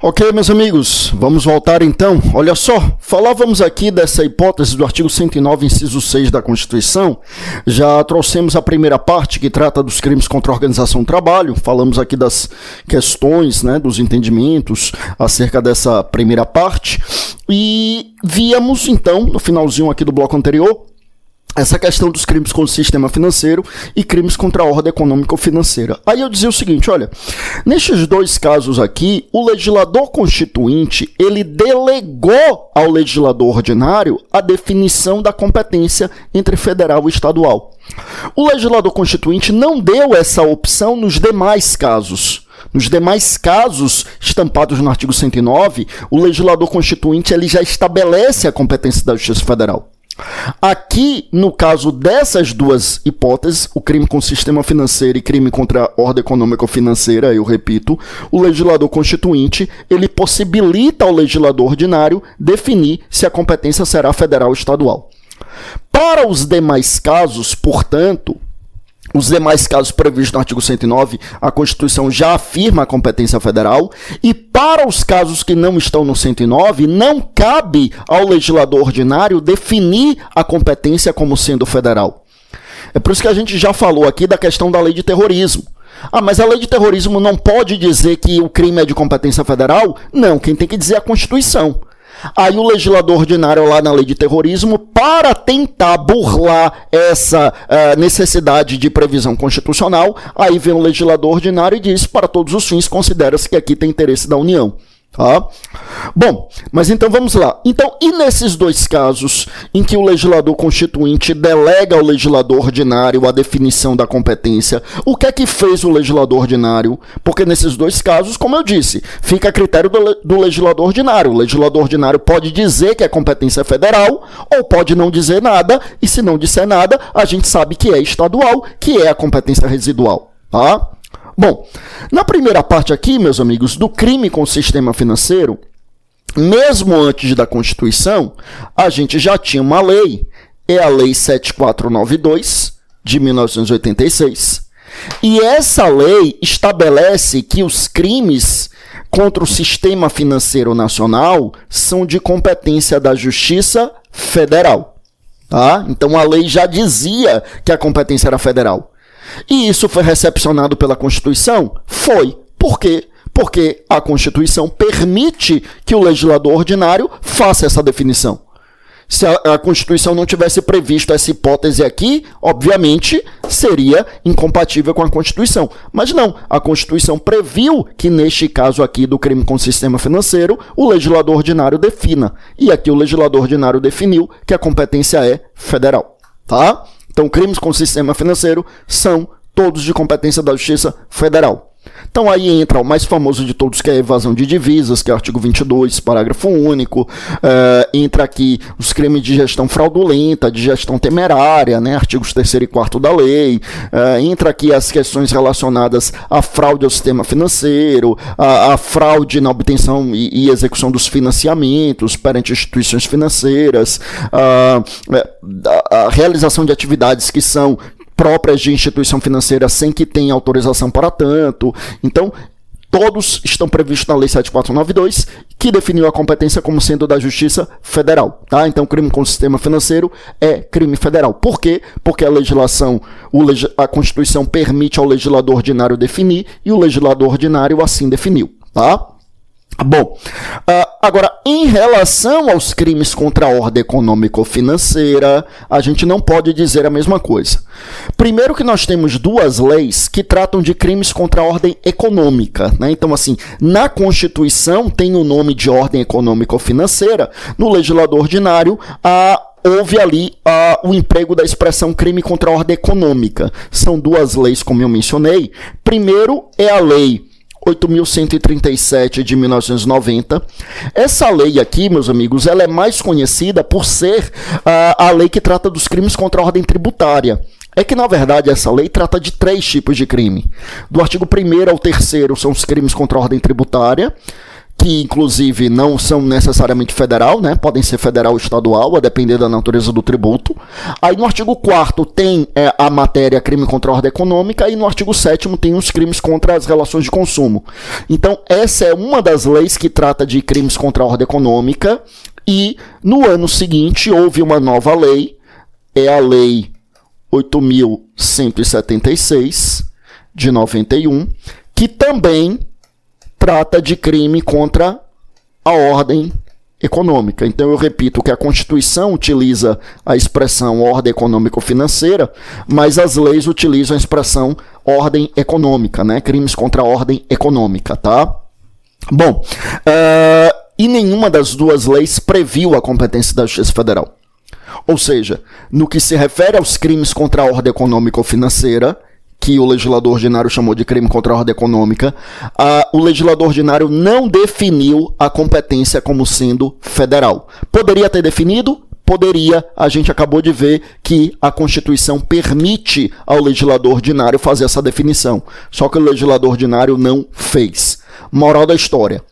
Ok, meus amigos, vamos voltar então. Olha só, falávamos aqui dessa hipótese do artigo 109, inciso 6 da Constituição. Já trouxemos a primeira parte, que trata dos crimes contra a organização do trabalho. Falamos aqui das questões, dos entendimentos acerca dessa primeira parte. E víamos, então, no finalzinho aqui do bloco anterior, essa questão dos crimes contra o sistema financeiro e crimes contra a ordem econômico-financeira. Aí eu dizia o seguinte, olha, nestes dois casos aqui, o legislador constituinte, ele delegou ao legislador ordinário a definição da competência entre federal e estadual. O legislador constituinte não deu essa opção nos demais casos. Nos demais casos estampados no artigo 109, o legislador constituinte ele já estabelece a competência da Justiça Federal. Aqui, no caso dessas duas hipóteses, o crime com o sistema financeiro e crime contra a ordem econômico-financeira, eu repito, o legislador constituinte, ele possibilita ao legislador ordinário definir se a competência será federal ou estadual. Para os demais casos, portanto, os demais casos previstos no artigo 109, a Constituição já afirma a competência federal, e para os casos que não estão no 109, não cabe ao legislador ordinário definir a competência como sendo federal. É por isso que a gente já falou aqui da questão da lei de terrorismo. Ah, mas a lei de terrorismo não pode dizer que o crime é de competência federal? Não, quem tem que dizer é a Constituição. Aí o legislador ordinário lá na lei de terrorismo, para tentar burlar essa necessidade de previsão constitucional, aí vem o legislador ordinário e diz, para todos os fins, considera-se que aqui tem interesse da União. Tá? Bom, mas então vamos lá. Então, e nesses dois casos em que o legislador constituinte delega ao legislador ordinário a definição da competência, o que é que fez o legislador ordinário? Porque nesses dois casos, como eu disse, fica a critério do legislador ordinário. O legislador ordinário pode dizer que é competência federal ou pode não dizer nada, e se não disser nada, a gente sabe que é estadual, que é a competência residual. Tá? Bom, na primeira parte aqui, meus amigos, do crime com o sistema financeiro, mesmo antes da Constituição, a gente já tinha uma lei, é a Lei 7492, de 1986, e essa lei estabelece que os crimes contra o sistema financeiro nacional são de competência da Justiça Federal. Tá? Então a lei já dizia que a competência era federal. E isso foi recepcionado pela Constituição? Foi. Por quê? Porque a Constituição permite que o legislador ordinário faça essa definição. Se a Constituição não tivesse previsto essa hipótese aqui, obviamente seria incompatível com a Constituição. Mas não, a Constituição previu que neste caso aqui do crime com o sistema financeiro, o legislador ordinário defina. E aqui o legislador ordinário definiu que a competência é federal. Tá? Então, crimes com o sistema financeiro são todos de competência da Justiça Federal. Então, aí entra o mais famoso de todos, que é a evasão de divisas, que é o artigo 22, parágrafo único. Entra aqui os crimes de gestão fraudulenta, de gestão temerária, artigos 3º e 4º da lei. Entra aqui as questões relacionadas à fraude ao sistema financeiro, à fraude na obtenção e execução dos financiamentos perante instituições financeiras, a realização de atividades que são próprias de instituição financeira sem que tenha autorização para tanto. Então, todos estão previstos na Lei 7492, que definiu a competência como sendo da Justiça Federal. Tá? Então, crime com o sistema financeiro é crime federal. Por quê? Porque a Constituição permite ao legislador ordinário definir, e o legislador ordinário assim definiu. Tá? Bom, agora, em relação aos crimes contra a ordem econômico-financeira, a gente não pode dizer a mesma coisa. Primeiro que nós temos duas leis que tratam de crimes contra a ordem econômica. Então, assim, na Constituição tem o nome de ordem econômico-financeira, no legislador ordinário, houve ali o emprego da expressão crime contra a ordem econômica. São duas leis, como eu mencionei. Primeiro é a Lei 8.137 de 1990. Essa lei aqui, meus amigos, ela é mais conhecida por ser a lei que trata dos crimes contra a ordem tributária. É que, na verdade, essa lei trata de 3 tipos de crime. Do artigo 1º ao 3º são os crimes contra a ordem tributária, que inclusive não são necessariamente federal, né? Podem ser federal ou estadual, a depender da natureza do tributo. Aí no artigo 4º tem a matéria crime contra a ordem econômica, e no artigo 7º tem os crimes contra as relações de consumo. Então essa é uma das leis que trata de crimes contra a ordem econômica, e no ano seguinte houve uma nova lei, é a Lei 8.176, de 91, que também trata de crime contra a ordem econômica. Então eu repito que a Constituição utiliza a expressão ordem econômico-financeira, mas as leis utilizam a expressão ordem econômica, né? Crimes contra a ordem econômica, tá? Bom, e nenhuma das duas leis previu a competência da Justiça Federal. Ou seja, no que se refere aos crimes contra a ordem econômico-financeira, que o legislador ordinário chamou de crime contra a ordem econômica, o legislador ordinário não definiu a competência como sendo federal. Poderia ter definido? Poderia. A gente acabou de ver que a Constituição permite ao legislador ordinário fazer essa definição. Só que o legislador ordinário não fez. Moral da história.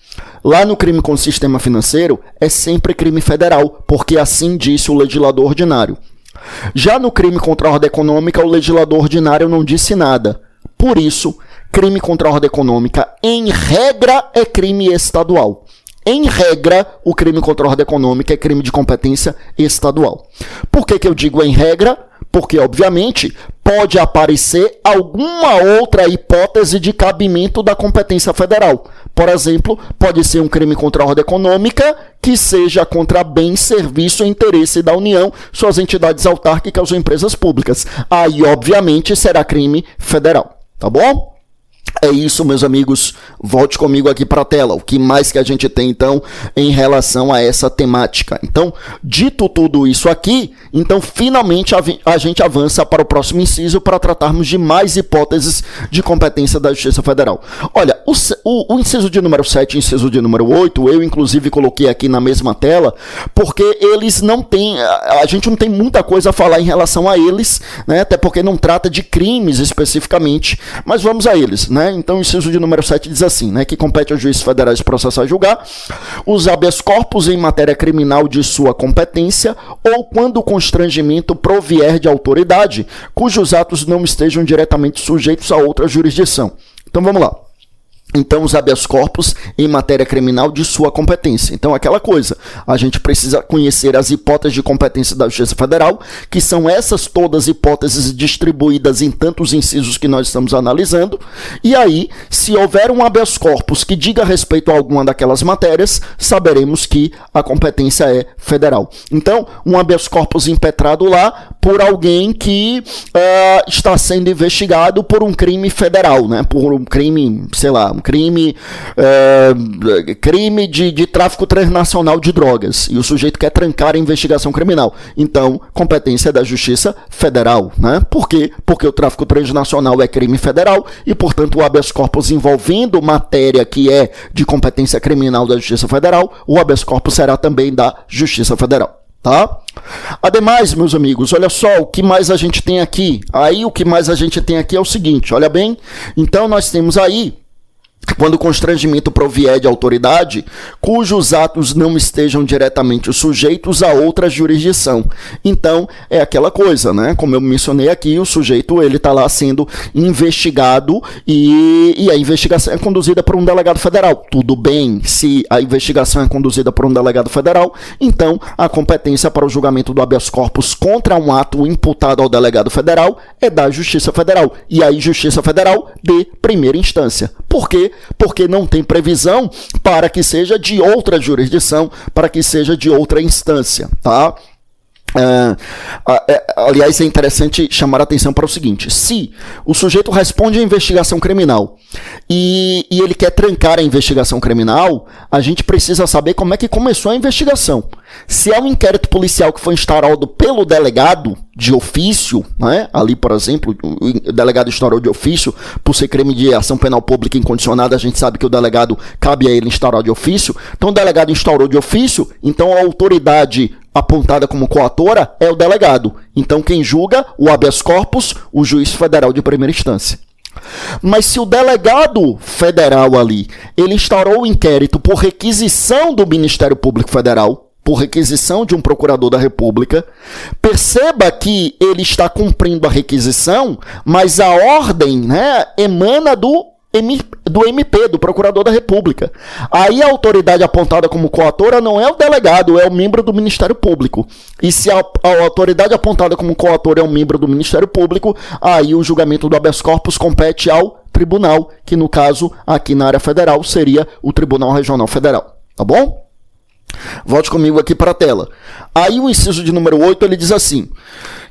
Lá no crime com o sistema financeiro, é sempre crime federal, porque assim disse o legislador ordinário. Já no crime contra a ordem econômica, o legislador ordinário não disse nada. Por isso, crime contra a ordem econômica, em regra, é crime estadual. Em regra, o crime contra a ordem econômica é crime de competência estadual. Por que eu digo em regra? Porque, obviamente, pode aparecer alguma outra hipótese de cabimento da competência federal. Por exemplo, pode ser um crime contra a ordem econômica que seja contra bem, serviço e interesse da União, suas entidades autárquicas ou empresas públicas. Aí, obviamente, será crime federal. Tá bom? É isso, meus amigos. Volte comigo aqui para a tela. O que mais que a gente tem, então, em relação a essa temática? Então, dito tudo isso aqui, então, finalmente, a gente avança para o próximo inciso para tratarmos de mais hipóteses de competência da Justiça Federal. Olha, o inciso de número 7 e o inciso de número 8, eu, inclusive, coloquei aqui na mesma tela, porque eles não têm... A gente não tem muita coisa a falar em relação a eles, né? Até porque não trata de crimes especificamente, mas vamos a eles, né? Então, o inciso de número 7 diz assim, né, que compete aos juízes federais processar e julgar os habeas corpus em matéria criminal de sua competência ou quando o constrangimento provier de autoridade cujos atos não estejam diretamente sujeitos a outra jurisdição. Então, vamos lá. Então, os habeas corpus em matéria criminal de sua competência. Então, aquela coisa, a gente precisa conhecer as hipóteses de competência da Justiça Federal, que são essas todas hipóteses distribuídas em tantos incisos que nós estamos analisando, e aí, se houver um habeas corpus que diga respeito a alguma daquelas matérias, saberemos que a competência é federal. Então, um habeas corpus impetrado lá por alguém que está sendo investigado por um crime federal, né? Por um crime, sei lá, crime de tráfico transnacional de drogas, e o sujeito quer trancar a investigação criminal. Então, competência da Justiça Federal, né? Por quê? Porque o tráfico transnacional é crime federal e, portanto, o habeas corpus envolvendo matéria que é de competência criminal da Justiça Federal, o habeas corpus será também da Justiça Federal. Tá? Ademais, meus amigos, olha só o que mais a gente tem aqui. Aí o que mais a gente tem aqui é o seguinte, olha bem. Então, nós temos aí quando o constrangimento provier de autoridade, cujos atos não estejam diretamente sujeitos a outra jurisdição. Então, é aquela coisa, né? Como eu mencionei aqui, o sujeito ele está lá sendo investigado e a investigação é conduzida por um delegado federal. Tudo bem, se a investigação é conduzida por um delegado federal, então a competência para o julgamento do habeas corpus contra um ato imputado ao delegado federal é da Justiça Federal. E aí, Justiça Federal de primeira instância. Por quê? Porque não tem previsão para que seja de outra jurisdição, para que seja de outra instância, tá? Aliás, é interessante chamar a atenção para o seguinte: se o sujeito responde à investigação criminal e ele quer trancar a investigação criminal, a gente precisa saber como é que começou a investigação. Se é um inquérito policial que foi instaurado pelo delegado de ofício, né? Ali, por exemplo, o delegado instaurou de ofício, por ser crime de ação penal pública incondicionada, a gente sabe que o delegado, cabe a ele instaurar de ofício. Então, o delegado instaurou de ofício, então a autoridade apontada como coatora é o delegado. Então, quem julga o habeas corpus, o juiz federal de primeira instância. Mas se o delegado federal ali, ele instaurou o inquérito por requisição do Ministério Público Federal, por requisição de um procurador da República, perceba que ele está cumprindo a requisição, mas a ordem, né, emana do MP, do Procurador da República. Aí a autoridade apontada como coautora não é o delegado, é o membro do Ministério Público. E se a autoridade apontada como coautor é um membro do Ministério Público, aí o julgamento do habeas corpus compete ao tribunal, que no caso, aqui na área federal, seria o Tribunal Regional Federal. Tá bom? Volte comigo aqui para a tela. Aí o inciso de número 8, ele diz assim,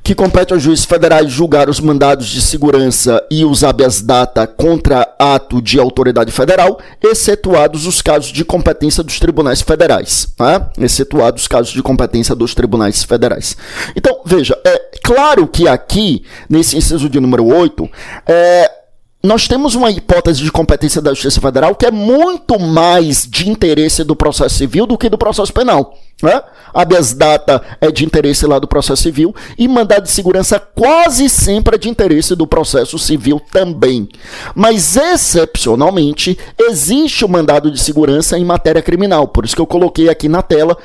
que compete aos juízes federais julgar os mandados de segurança e os habeas data contra ato de autoridade federal, excetuados os casos de competência dos tribunais federais. Tá? Excetuados os casos de competência dos tribunais federais. Então, veja, é claro que aqui, nesse inciso de número 8, nós temos uma hipótese de competência da Justiça Federal que é muito mais de interesse do processo civil do que do processo penal. Né? Habeas data é de interesse lá do processo civil e mandado de segurança quase sempre é de interesse do processo civil também. Mas, excepcionalmente, existe o mandado de segurança em matéria criminal. Por isso que eu coloquei aqui na tela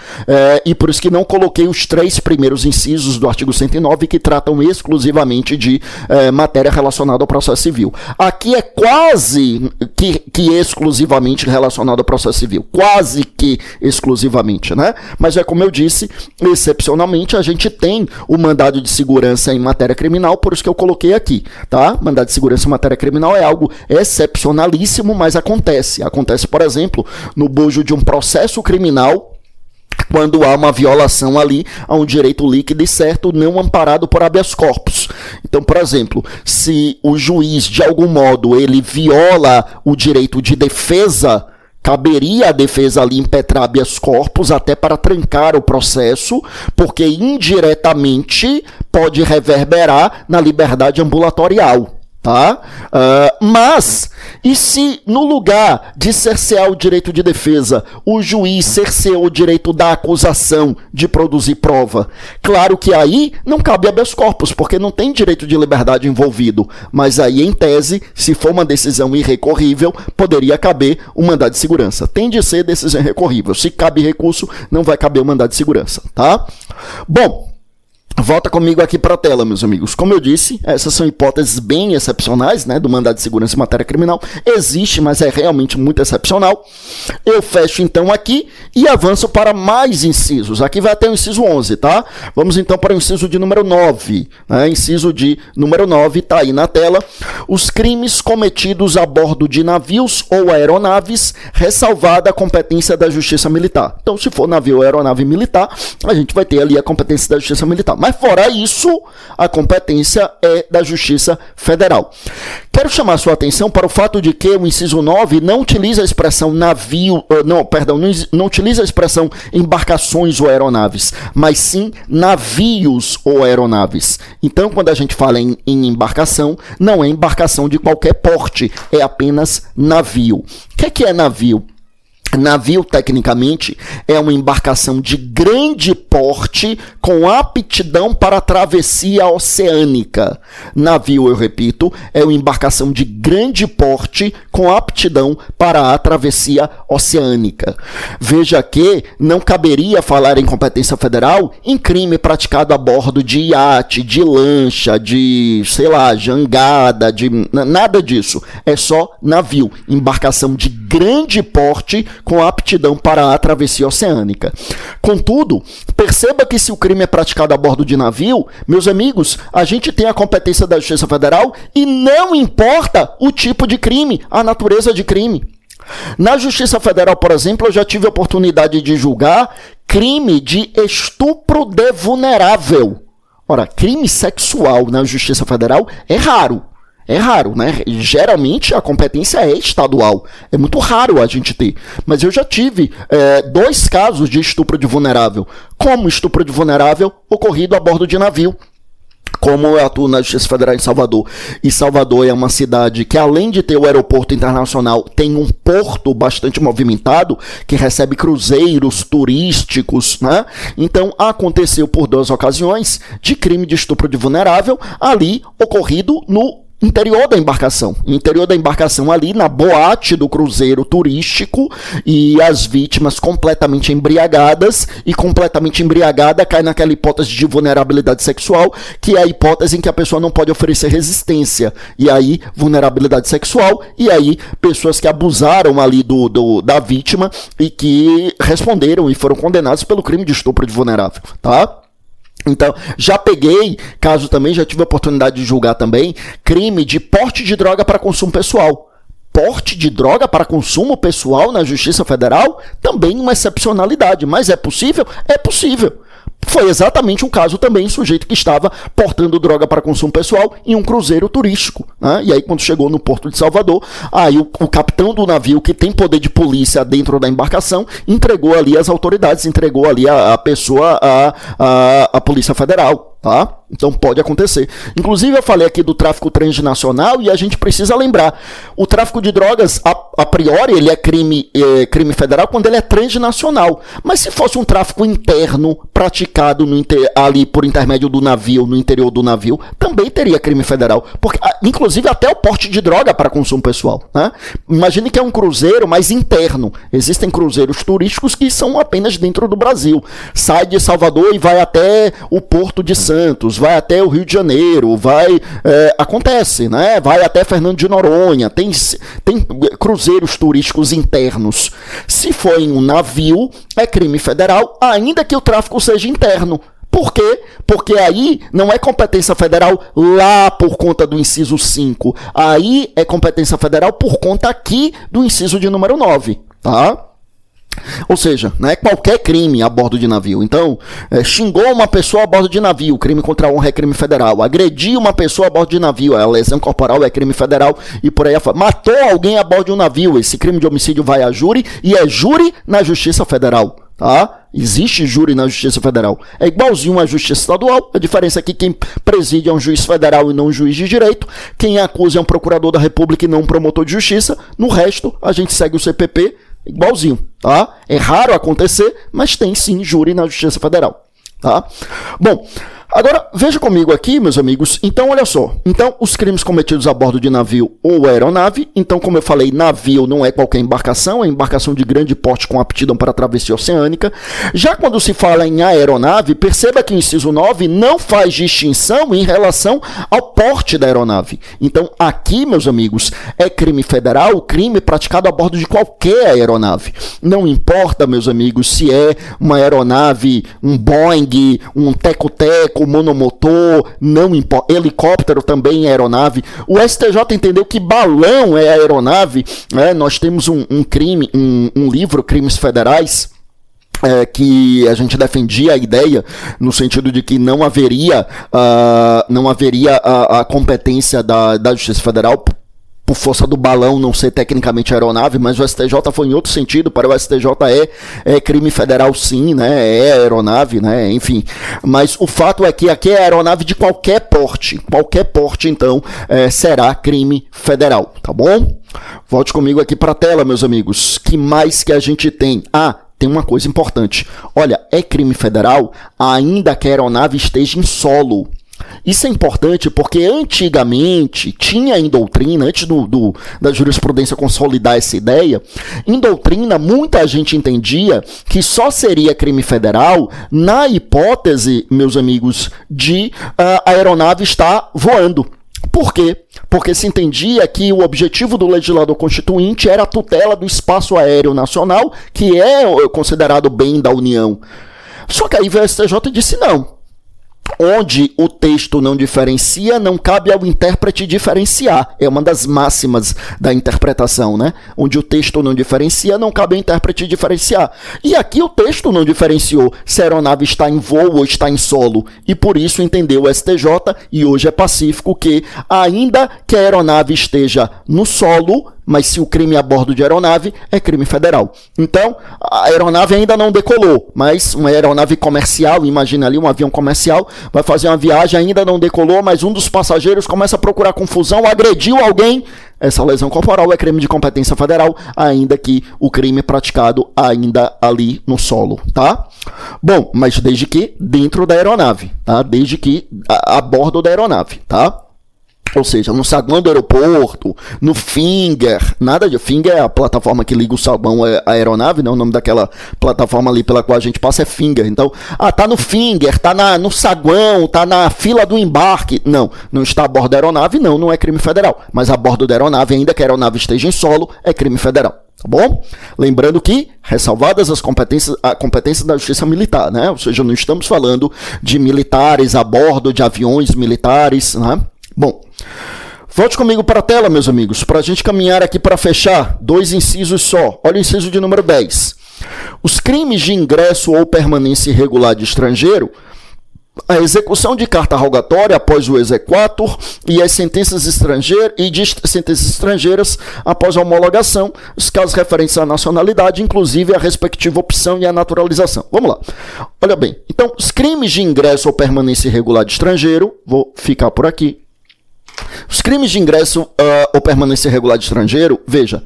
e por isso que não coloquei os 3 primeiros incisos do artigo 109 que tratam exclusivamente de matéria relacionada ao processo civil. Aqui é quase que exclusivamente relacionado ao processo civil. Quase que exclusivamente, né? Mas é como eu disse, excepcionalmente a gente tem o mandado de segurança em matéria criminal, por isso que eu coloquei aqui, tá? Mandado de segurança em matéria criminal é algo excepcionalíssimo, mas acontece. Acontece, por exemplo, no bojo de um processo criminal, quando há uma violação ali a um direito líquido e certo não amparado por habeas corpus. Então, por exemplo, se o juiz, de algum modo, ele viola o direito de defesa, caberia a defesa ali impetrar habeas corpus até para trancar o processo, porque indiretamente pode reverberar na liberdade ambulatorial. Tá? Mas, e se no lugar de cercear o direito de defesa, o juiz cerceou o direito da acusação de produzir prova? Claro que aí não cabe habeas corpus, porque não tem direito de liberdade envolvido. Mas aí, em tese, se for uma decisão irrecorrível, poderia caber o mandado de segurança. Tem de ser decisão irrecorrível. Se cabe recurso, não vai caber o mandado de segurança. Tá? Bom, volta comigo aqui para a tela, meus amigos. Como eu disse, essas são hipóteses bem excepcionais, né, do mandado de segurança em matéria criminal. Existe, mas é realmente muito excepcional. Eu fecho então aqui e avanço para mais incisos. Aqui vai até o inciso 11, tá? Vamos então para o inciso de número 9. Né? Inciso de número 9 está aí na tela. Os crimes cometidos a bordo de navios ou aeronaves, ressalvada a competência da Justiça Militar. Então, se for navio ou aeronave militar, a gente vai ter ali a competência da Justiça Militar. Mas fora isso, a competência é da Justiça Federal. Quero chamar sua atenção para o fato de que o inciso 9 não utiliza a expressão não utiliza a expressão embarcações ou aeronaves, mas sim navios ou aeronaves. Então, quando a gente fala em embarcação, não é embarcação de qualquer porte, é apenas navio. O que é navio? Navio, tecnicamente, é uma embarcação de grande porte com aptidão para a travessia oceânica. Navio, eu repito, é uma embarcação de grande porte com aptidão para a travessia oceânica. Veja que não caberia falar em competência federal em crime praticado a bordo de iate, de lancha, de, sei lá, jangada, de nada disso. É só navio, embarcação de grande porte com aptidão para a travessia oceânica. Contudo, perceba que se o crime é praticado a bordo de navio, meus amigos, a gente tem a competência da Justiça Federal e não importa o tipo de crime, a natureza de crime. Na Justiça Federal, por exemplo, eu já tive a oportunidade de julgar crime de estupro de vulnerável. Ora, crime sexual na Justiça Federal é raro. É raro, né? Geralmente a competência é estadual. É muito raro a gente ter. Mas eu já tive 2 casos de estupro de vulnerável. Como estupro de vulnerável ocorrido a bordo de navio. Como eu atuo na Justiça Federal em Salvador. E Salvador é uma cidade que, além de ter o aeroporto internacional, tem um porto bastante movimentado, que recebe cruzeiros turísticos, né? Então, aconteceu por 2 ocasiões de crime de estupro de vulnerável ali ocorrido no interior da embarcação. Interior da embarcação ali na boate do cruzeiro turístico, e as vítimas completamente embriagadas, e completamente embriagada cai naquela hipótese de vulnerabilidade sexual, que é a hipótese em que a pessoa não pode oferecer resistência. E aí, vulnerabilidade sexual, e aí, pessoas que abusaram ali da vítima e que responderam e foram condenados pelo crime de estupro de vulnerável, tá? Então, já peguei, caso também, já tive a oportunidade de julgar também, crime de porte de droga para consumo pessoal. Porte de droga para consumo pessoal na Justiça Federal? Também uma excepcionalidade, mas é possível? É possível. Foi exatamente um caso também, sujeito que estava portando droga para consumo pessoal em um cruzeiro turístico, né? E aí, quando chegou no Porto de Salvador, aí o capitão do navio, que tem poder de polícia dentro da embarcação, entregou ali as autoridades, entregou ali a pessoa à Polícia Federal, tá? Então pode acontecer. Inclusive eu falei aqui do tráfico transnacional e a gente precisa lembrar, o tráfico de drogas, a priori, ele é crime federal quando ele é transnacional. Mas se fosse um tráfico interno praticado ali por intermédio do navio, no interior do navio, também teria crime federal. Porque, inclusive até o porte de droga para consumo pessoal, né? Imagine que é um cruzeiro mais interno. Existem cruzeiros turísticos que são apenas dentro do Brasil. Sai de Salvador e vai até o Porto de Santos, vai até o Rio de Janeiro, acontece, né? Vai até Fernando de Noronha, tem cruzeiros turísticos internos. Se for em um navio, é crime federal, ainda que o tráfico seja interno. Por quê? Porque aí não é competência federal lá por conta do inciso 5. Aí é competência federal por conta aqui do inciso de número 9, tá? Ou seja, né, qualquer crime a bordo de navio. Então, xingou uma pessoa a bordo de navio, crime contra a honra é crime federal. Agrediu uma pessoa a bordo de navio, a lesão corporal é crime federal e por aí afora. Matou alguém a bordo de um navio, esse crime de homicídio vai a júri e é júri na Justiça Federal, tá? Existe júri na Justiça Federal. É igualzinho à Justiça Estadual. A diferença é que quem preside é um juiz federal e não um juiz de direito. Quem acusa é um procurador da República e não um promotor de justiça. No resto, a gente segue o CPP igualzinho, tá? É raro acontecer, mas tem sim júri na Justiça Federal, tá? Bom, agora veja comigo aqui, meus amigos. Então, olha só. Então, os crimes cometidos a bordo de navio ou aeronave. Então, como eu falei, navio não é qualquer embarcação, é embarcação de grande porte com aptidão para travessia oceânica. Já quando se fala em aeronave, perceba que o inciso 9 não faz distinção em relação ao porte da aeronave. Então, aqui, meus amigos, é crime federal, crime praticado a bordo de qualquer aeronave. Não importa, meus amigos, se é uma aeronave, um Boeing, um teco-teco, monomotor, não importa, helicóptero também é aeronave. O STJ entendeu que balão é aeronave, né? Nós temos um livro, Crimes Federais, que a gente defendia a ideia no sentido de que não haveria a competência da Justiça Federal por força do balão não ser tecnicamente aeronave, mas o STJ foi em outro sentido. Para o STJ é crime federal sim, né? É aeronave, né? Enfim, mas o fato é que aqui é aeronave de qualquer porte, então será crime federal, tá bom? Volte comigo aqui para a tela, meus amigos. Que mais que a gente tem? Tem uma coisa importante. Olha, é crime federal ainda que a aeronave esteja em solo. Isso é importante porque antigamente tinha em doutrina, antes da jurisprudência consolidar essa ideia, em doutrina muita gente entendia que só seria crime federal na hipótese, meus amigos, de a aeronave estar voando. Por quê? Porque se entendia que o objetivo do legislador constituinte era a tutela do espaço aéreo nacional, que é considerado bem da União. Só que aí veio o STJ e disse não. Onde o texto não diferencia, não cabe ao intérprete diferenciar. É uma das máximas da interpretação, né? Onde o texto não diferencia, não cabe ao intérprete diferenciar. E aqui o texto não diferenciou se a aeronave está em voo ou está em solo. E por isso entendeu o STJ, e hoje é pacífico, que ainda que a aeronave esteja no solo, mas se o crime é a bordo de aeronave, é crime federal. Então, a aeronave ainda não decolou, mas uma aeronave comercial, imagina ali um avião comercial, vai fazer uma viagem, ainda não decolou, mas um dos passageiros começa a procurar confusão, agrediu alguém, essa lesão corporal é crime de competência federal, ainda que o crime é praticado ainda ali no solo, tá? Bom, mas desde que dentro da aeronave, tá? Desde que a bordo da aeronave, tá? Ou seja, no saguão do aeroporto, no Finger, nada de... Finger é a plataforma que liga o saguão à aeronave, né? O nome daquela plataforma ali pela qual a gente passa é Finger. Então, tá no Finger, tá no saguão, tá na fila do embarque. Não está a bordo da aeronave, não é crime federal. Mas a bordo da aeronave, ainda que a aeronave esteja em solo, é crime federal. Tá bom? Lembrando que, ressalvadas a competência da justiça militar, né? Ou seja, não estamos falando de militares a bordo de aviões militares, né? Bom, volte comigo para a tela, meus amigos, para a gente caminhar aqui para fechar 2 incisos só. Olha o inciso de número 10. Os crimes de ingresso ou permanência irregular de estrangeiro, a execução de carta rogatória após o exequatur e as sentenças estrangeiras após a homologação, os casos referentes à nacionalidade, inclusive a respectiva opção e a naturalização. Vamos lá. Olha bem, então, os crimes de ingresso ou permanência irregular de estrangeiro, vou ficar por aqui. Os crimes de ingresso ou permanência irregular de estrangeiro, veja,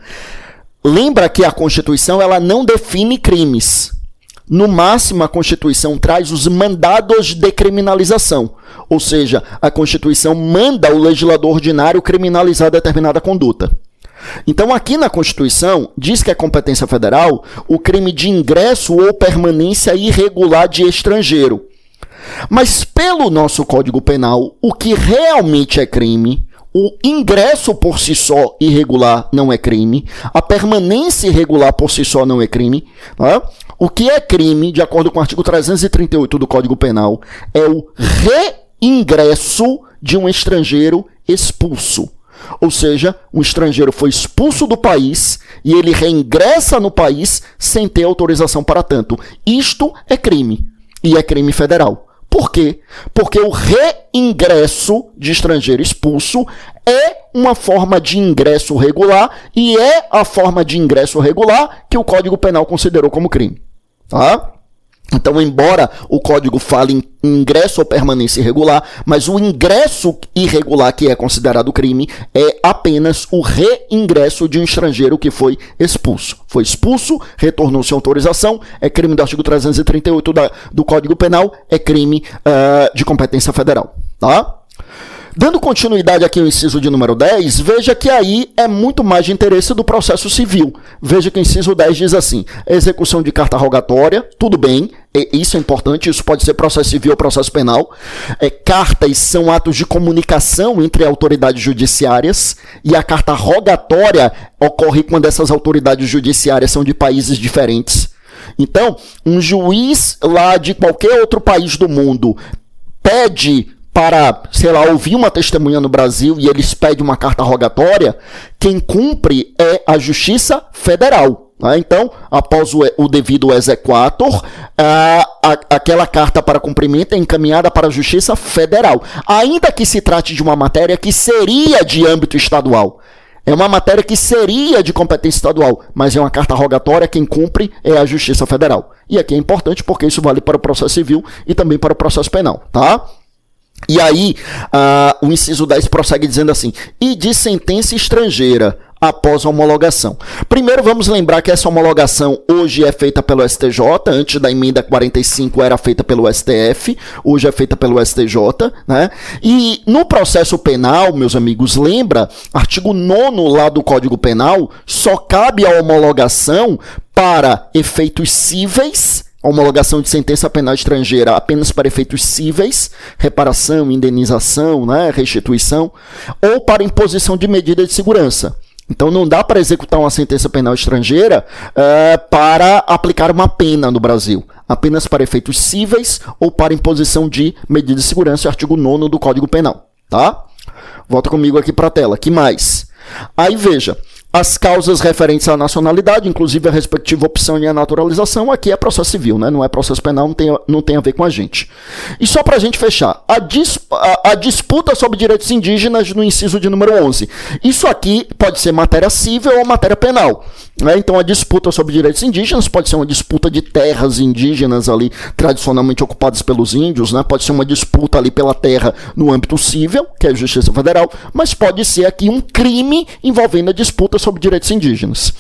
lembra que a Constituição ela não define crimes. No máximo, a Constituição traz os mandados de criminalização, ou seja, a Constituição manda o legislador ordinário criminalizar determinada conduta. Então, aqui na Constituição, diz que é competência federal o crime de ingresso ou permanência irregular de estrangeiro. Mas pelo nosso Código Penal, o que realmente é crime, o ingresso por si só irregular não é crime, a permanência irregular por si só não é crime. Tá? O que é crime, de acordo com o artigo 338 do Código Penal, é o reingresso de um estrangeiro expulso. Ou seja, um estrangeiro foi expulso do país e ele reingressa no país sem ter autorização para tanto. Isto é crime, e é crime federal. Por quê? Porque o reingresso de estrangeiro expulso é uma forma de ingresso regular e é a forma de ingresso regular que o Código Penal considerou como crime. Tá? Então, embora o Código fale em ingresso ou permanência irregular, mas o ingresso irregular que é considerado crime é apenas o reingresso de um estrangeiro que foi expulso. Foi expulso, retornou sem autorização, é crime do artigo 338 do Código Penal, é crime de competência federal. Tá? Dando continuidade aqui ao inciso de número 10, veja que aí é muito mais de interesse do processo civil. Veja que o inciso 10 diz assim, execução de carta rogatória, tudo bem, isso é importante, isso pode ser processo civil ou processo penal. Cartas são atos de comunicação entre autoridades judiciárias e a carta rogatória ocorre quando essas autoridades judiciárias são de países diferentes. Então, um juiz lá de qualquer outro país do mundo pede para, ouvir uma testemunha no Brasil e eles pedem uma carta rogatória, quem cumpre é a Justiça Federal. Então, após o devido exequatur, aquela carta para cumprimento é encaminhada para a Justiça Federal, ainda que se trate de uma matéria que seria de âmbito estadual. É uma matéria que seria de competência estadual, mas é uma carta rogatória, quem cumpre é a Justiça Federal. E aqui é importante porque isso vale para o processo civil e também para o processo penal, tá? E aí, o inciso 10 prossegue dizendo assim, e de sentença estrangeira após a homologação. Primeiro, vamos lembrar que essa homologação hoje é feita pelo STJ, antes da emenda 45 era feita pelo STF, hoje é feita pelo STJ, né? E no processo penal, meus amigos, lembra, artigo 9º lá do Código Penal, só cabe a homologação para efeitos cíveis, a homologação de sentença penal estrangeira apenas para efeitos cíveis, reparação, indenização, né, restituição, ou para imposição de medida de segurança. Então, não dá para executar uma sentença penal estrangeira para aplicar uma pena no Brasil. Apenas para efeitos cíveis ou para imposição de medida de segurança, artigo 9º do Código Penal. Tá? Volta comigo aqui para a tela. Que mais? Aí, veja. As causas referentes à nacionalidade, inclusive a respectiva opção e a naturalização, aqui é processo civil, né? Não é processo penal, não tem a ver com a gente. E só para a gente fechar, a disputa sobre direitos indígenas no inciso de número 11. Isso aqui pode ser matéria civil ou matéria penal. Então a disputa sobre direitos indígenas pode ser uma disputa de terras indígenas ali tradicionalmente ocupadas pelos índios, né? Pode ser uma disputa ali pela terra no âmbito civil, que é a Justiça Federal, mas pode ser aqui um crime envolvendo a disputa sobre direitos indígenas.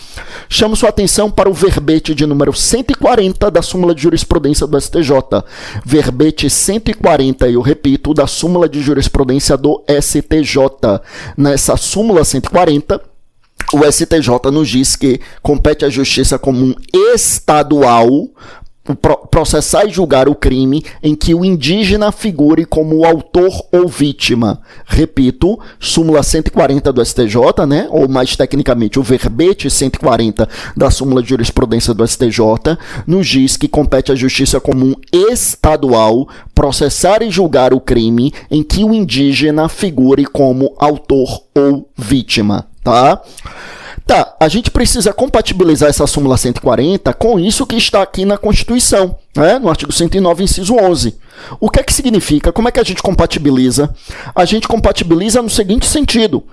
Chamo sua atenção para o verbete de número 140 da súmula de jurisprudência do STJ. Verbete 140, eu repito, da súmula de jurisprudência do STJ. Nessa súmula 140, o STJ nos diz que compete à Justiça Comum Estadual processar e julgar o crime em que o indígena figure como autor ou vítima. Repito, súmula 140 do STJ, né? Ou mais tecnicamente, o verbete 140 da súmula de jurisprudência do STJ, nos diz que compete à Justiça Comum Estadual processar e julgar o crime em que o indígena figure como autor ou vítima. Tá, a gente precisa compatibilizar essa súmula 140 com isso que está aqui na Constituição, né? No artigo 109, inciso 11. O que é que significa? Como é que a gente compatibiliza? A gente compatibiliza no seguinte sentido.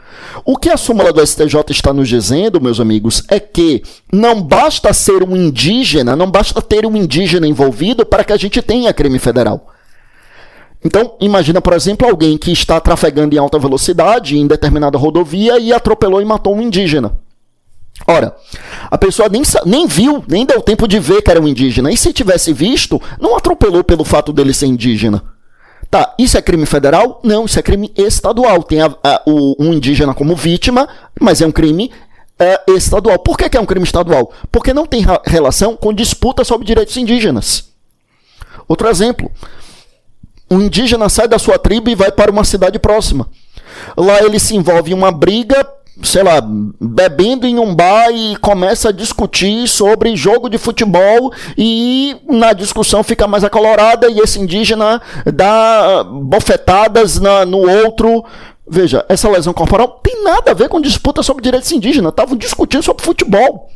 O que a súmula do STJ está nos dizendo, meus amigos, é que não basta ser um indígena, não basta ter um indígena envolvido para que a gente tenha crime federal. Então, imagina, por exemplo, alguém que está trafegando em alta velocidade em determinada rodovia e atropelou e matou um indígena. Ora, a pessoa nem viu, nem deu tempo de ver que era um indígena. E se tivesse visto, não atropelou pelo fato dele ser indígena. Tá, isso é crime federal? Não, isso é crime estadual. Tem um indígena como vítima, mas é um crime estadual. Por que é um crime estadual? Porque não tem relação com disputa sobre direitos indígenas. Outro exemplo. Um indígena sai da sua tribo e vai para uma cidade próxima. Lá ele se envolve em uma briga, sei lá, bebendo em um bar e começa a discutir sobre jogo de futebol e na discussão fica mais acalorada e esse indígena dá bofetadas no outro. Veja, essa lesão corporal tem nada a ver com disputa sobre direitos indígenas. Estavam discutindo sobre futebol.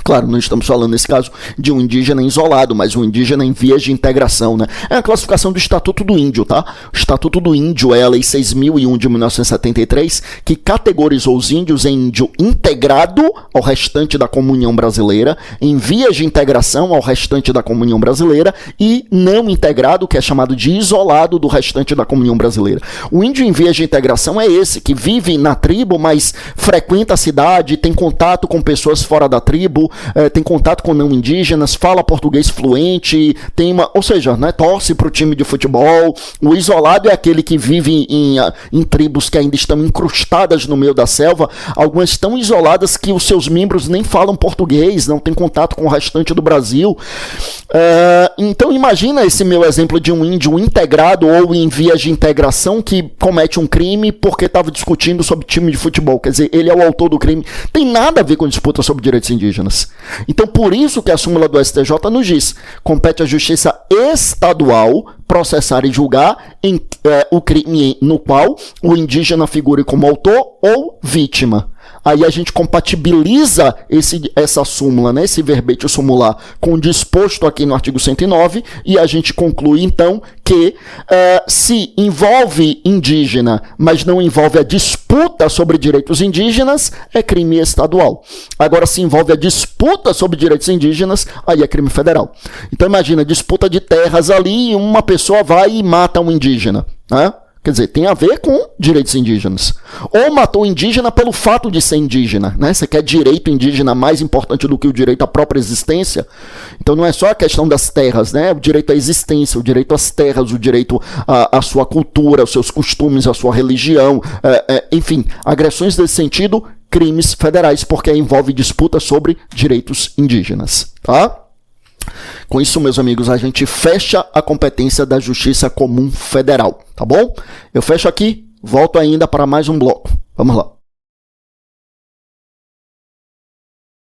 Claro, não estamos falando nesse caso de um indígena isolado, mas um indígena em vias de integração, né? É a classificação do Estatuto do Índio, tá? O Estatuto do Índio é a Lei 6.001 de 1973, que categorizou os índios em índio integrado ao restante da comunhão brasileira, em vias de integração ao restante da comunhão brasileira e não integrado, que é chamado de isolado do restante da comunhão brasileira. O índio em vias de integração é esse, que vive na tribo, mas frequenta a cidade, tem contato com pessoas fora da tribo, tem contato com não indígenas, fala português fluente, ou seja, né, torce para o time de futebol. O isolado é aquele que vive em tribos que ainda estão incrustadas no meio da selva, algumas tão isoladas que os seus membros nem falam português, não tem contato com o restante do Brasil. Então imagina esse meu exemplo de um índio integrado ou em vias de integração que comete um crime porque estava discutindo sobre time de futebol, quer dizer, ele é o autor do crime. Tem nada a ver com disputa sobre direitos indígenas. Então, por isso que a súmula do STJ nos diz: compete à Justiça Estadual processar e julgar o crime no qual o indígena figure como autor ou vítima. Aí a gente compatibiliza essa súmula, né, esse verbete sumular, com o disposto aqui no artigo 109 e a gente conclui, então, que se envolve indígena, mas não envolve a disputa sobre direitos indígenas, é crime estadual. Agora, se envolve a disputa sobre direitos indígenas, aí é crime federal. Então, imagina, disputa de terras ali e uma pessoa vai e mata um indígena, né? Quer dizer, tem a ver com direitos indígenas. Ou matou indígena pelo fato de ser indígena, né? Você quer direito indígena mais importante do que o direito à própria existência? Então não é só a questão das terras, né? O direito à existência, o direito às terras, o direito à sua cultura, aos seus costumes, à sua religião, enfim, agressões desse sentido, crimes federais, porque envolve disputa sobre direitos indígenas, tá? Com isso, meus amigos, a gente fecha a competência da Justiça Comum Federal, tá bom? Eu fecho aqui, volto ainda para mais um bloco. Vamos lá.